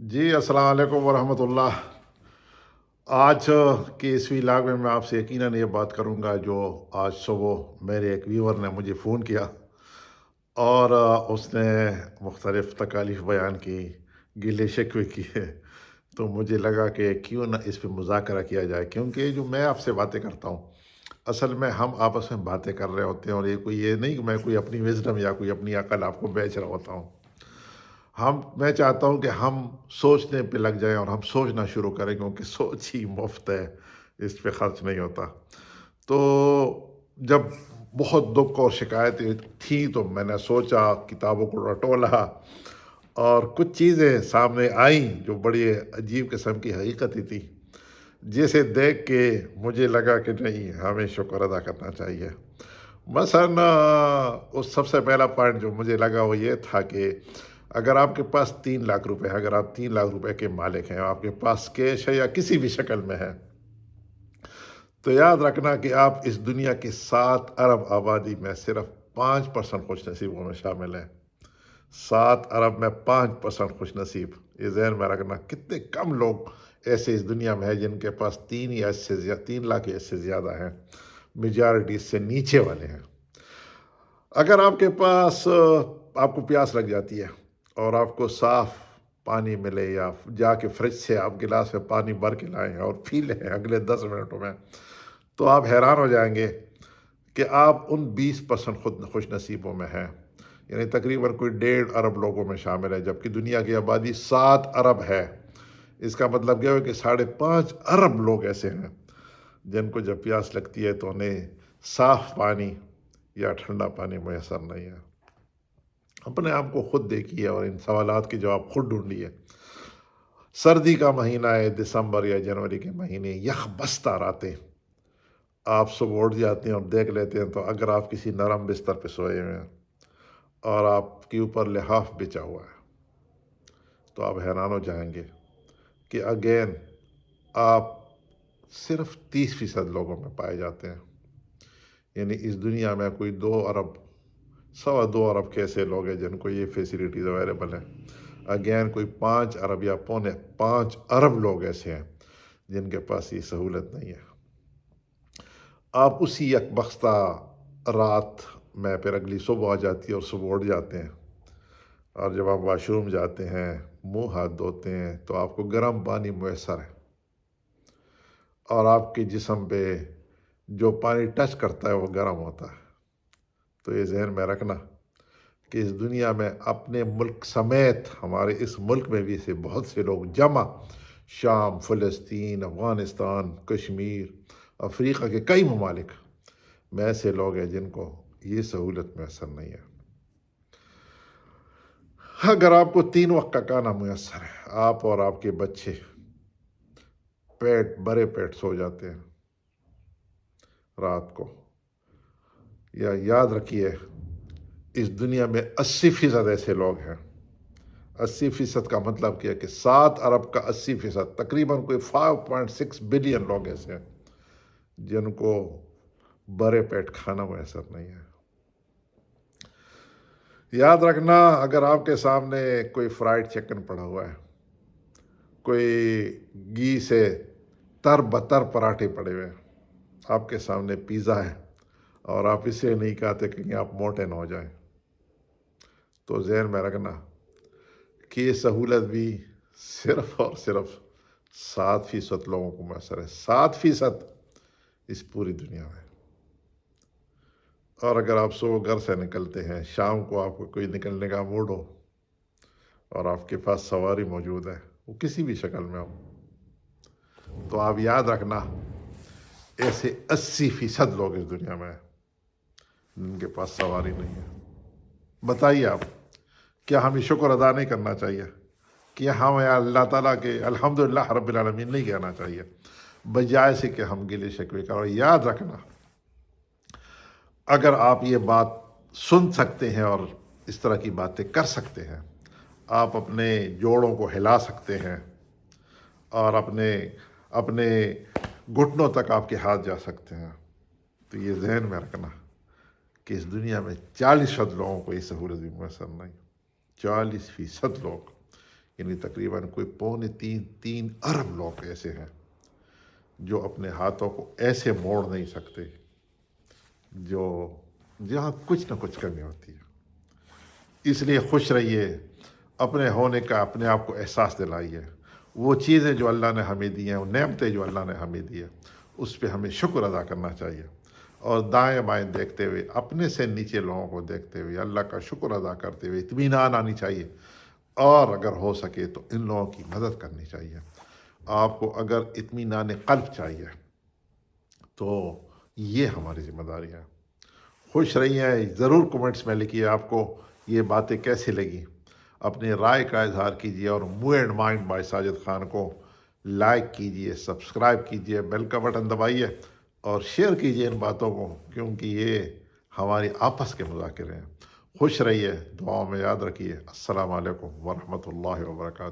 جی السلام علیکم ورحمۃ اللہ۔ آج کے اس ولاگ میں آپ سے یقیناً یہ بات کروں گا جو آج صبح میرے ایک ویور نے مجھے فون کیا اور اس نے مختلف تکالیف بیان کی، گلے شکوے کیے، تو مجھے لگا کہ کیوں نہ اس پہ مذاکرہ کیا جائے، کیونکہ جو میں آپ سے باتیں کرتا ہوں اصل میں ہم آپس میں باتیں کر رہے ہوتے ہیں، اور یہ نہیں کہ میں کوئی اپنی وزڈم یا کوئی اپنی عقل آپ کو بیچ رہا ہوتا ہوں۔ میں چاہتا ہوں کہ ہم سوچنے پہ لگ جائیں اور ہم سوچنا شروع کریں، کیونکہ سوچ ہی مفت ہے، اس پہ خرچ نہیں ہوتا۔ تو جب بہت دکھ اور شکایتیں تھیں تو میں نے سوچا، کتابوں کو رٹولا، اور کچھ چیزیں سامنے آئیں جو بڑی عجیب قسم کی حقیقتیں تھی، جسے دیکھ کے مجھے لگا کہ نہیں، ہمیں شکر ادا کرنا چاہیے۔ مثلاً اس سب سے پہلا پوائنٹ جو مجھے لگا وہ یہ تھا کہ اگر آپ کے پاس 3 لاکھ روپے ہے، اگر آپ 3 لاکھ روپے کے مالک ہیں، آپ کے پاس کیش ہے یا کسی بھی شکل میں ہے، تو یاد رکھنا کہ آپ اس دنیا کی 7 ارب آبادی میں صرف 5% خوش نصیبوں میں شامل ہیں۔ 7 ارب میں 5% خوش نصیب، یہ ذہن میں رکھنا۔ کتنے کم لوگ ایسے اس دنیا میں ہیں جن کے پاس 3 لاکھ یا اس سے زیادہ ہیں، میجارٹی اس سے نیچے والے ہیں۔ اگر آپ کے پاس آپ کو پیاس لگ جاتی ہے اور آپ کو صاف پانی ملے، یا جا کے فریج سے آپ گلاس میں پانی بھر کے لائیں اور پی لیں اگلے 10 منٹوں میں، تو آپ حیران ہو جائیں گے کہ آپ ان 20% خود خوش نصیبوں میں ہیں، یعنی تقریباً کوئی 1.5 ارب لوگوں میں شامل ہے، جبکہ دنیا کی آبادی 7 ارب ہے۔ اس کا مطلب کیا ہے کہ 5.5 ارب لوگ ایسے ہیں جن کو جب پیاس لگتی ہے تو انہیں صاف پانی یا ٹھنڈا پانی میسر نہیں ہے۔ اپنے آپ کو خود دیکھیے اور ان سوالات کے جواب خود ڈھونڈیے۔ سردی کا مہینہ ہے، دسمبر یا جنوری کے مہینے، یخ بستہ راتیں، آپ صبح اٹھ جاتے ہیں اور دیکھ لیتے ہیں تو اگر آپ کسی نرم بستر پہ سوئے ہوئے ہیں اور آپ کے اوپر لحاف بچا ہوا ہے، تو آپ حیران ہو جائیں گے کہ اگین آپ صرف 30% لوگوں میں پائے جاتے ہیں۔ یعنی اس دنیا میں کوئی 2 ارب، 2.25 ارب کیسے لوگ ہیں جن کو یہ فیسلٹیز اویلیبل ہیں۔ اگین کوئی 5 ارب یا 5.25 ارب لوگ ایسے ہیں جن کے پاس یہ سہولت نہیں ہے۔ آپ اسی یک بختہ رات میں پھر اگلی صبح آ جاتی ہے اور صبح اٹھ جاتے ہیں، اور جب آپ واش روم جاتے ہیں، منہ ہاتھ دھوتے ہیں، تو آپ کو گرم پانی میسر ہے، اور آپ کے جسم پہ جو پانی ٹچ کرتا ہے وہ گرم ہوتا ہے۔ تو یہ ذہن میں رکھنا کہ اس دنیا میں اپنے ملک سمیت ہمارے اس ملک میں بھی سے بہت سے لوگ جمع، شام، فلسطین، افغانستان، کشمیر، افریقہ کے کئی ممالک میں ایسے لوگ ہیں جن کو یہ سہولت میسر نہیں ہے۔ اگر آپ کو 3 وقت کا کھانا میسر ہے، آپ اور آپ کے بچے بھرے پیٹ سو جاتے ہیں رات کو، یا یاد رکھیے اس دنیا میں 80% ایسے لوگ ہیں۔ 80% کا مطلب کیا کہ 7 ارب کا 80%، تقریباً کوئی 5.6 بلین لوگ ایسے ہیں جن کو برے پیٹ کھانا میسر نہیں ہے۔ یاد رکھنا، اگر آپ کے سامنے کوئی فرائیڈ چکن پڑا ہوا ہے، کوئی گھی سے تر بتر پراٹھے پڑے ہوئے ہیں، آپ کے سامنے پیزا ہے، اور آپ اسے نہیں کہتے کہ آپ موٹے نہ ہو جائیں، تو ذہن میں رکھنا کہ یہ سہولت بھی صرف اور صرف 7% لوگوں کو میسر ہے، 7% اس پوری دنیا میں۔ اور اگر آپ صبح گھر سے نکلتے ہیں، شام کو آپ کو کوئی نکلنے کا موڈ ہو اور آپ کے پاس سواری موجود ہے، وہ کسی بھی شکل میں ہو، تو آپ یاد رکھنا ایسے 80% لوگ اس دنیا میں ہیں جن کے پاس سواری نہیں ہے۔ بتائیے آپ، کیا ہمیں شکر ادا نہیں کرنا چاہیے؟ کہ ہمیں اللہ تعالیٰ کے الحمدللہ رب العالمین نہیں کہنا چاہیے، بجائے سے کہ ہم گلے شکوے کریں؟ اور یاد رکھنا، اگر آپ یہ بات سن سکتے ہیں اور اس طرح کی باتیں کر سکتے ہیں، آپ اپنے جوڑوں کو ہلا سکتے ہیں، اور اپنے گھٹنوں تک آپ کے ہاتھ جا سکتے ہیں، تو یہ ذہن میں رکھنا کہ اس دنیا میں 40% لوگوں کو یہ سہولت بھی میسر نہیں۔ 40% لوگ، یعنی تقریباً کوئی 2.25-3 ارب لوگ ایسے ہیں جو اپنے ہاتھوں کو ایسے موڑ نہیں سکتے جو جہاں کچھ نہ کچھ کمی ہوتی ہے۔ اس لیے خوش رہیے، اپنے ہونے کا اپنے آپ کو احساس دلائیے، وہ چیزیں جو اللہ نے ہمیں دی ہیں، وہ نعمتیں جو اللہ نے ہمیں دی ہیں، اس پہ ہمیں شکر ادا کرنا چاہیے، اور دائیں بائیں دیکھتے ہوئے، اپنے سے نیچے لوگوں کو دیکھتے ہوئے اللہ کا شکر ادا کرتے ہوئے اطمینان آنی چاہیے، اور اگر ہو سکے تو ان لوگوں کی مدد کرنی چاہیے۔ آپ کو اگر اطمینان قلب چاہیے تو یہ ہماری ذمہ داری ہے۔ خوش رہیے، ضرور کمنٹس میں لکھیے آپ کو یہ باتیں کیسی لگی، اپنی رائے کا اظہار کیجیے، اور move and mind by Sajid Khan کو لائک کیجیے، سبسکرائب کیجیے، بیل کا بٹن دبائیے، اور شیئر کیجیے ان باتوں کو، کیونکہ یہ ہماری آپس کے مذاکرے ہیں۔ خوش رہیے، دعاؤں میں یاد رکھیے۔ السلام علیکم ورحمۃ اللہ وبرکاتہ۔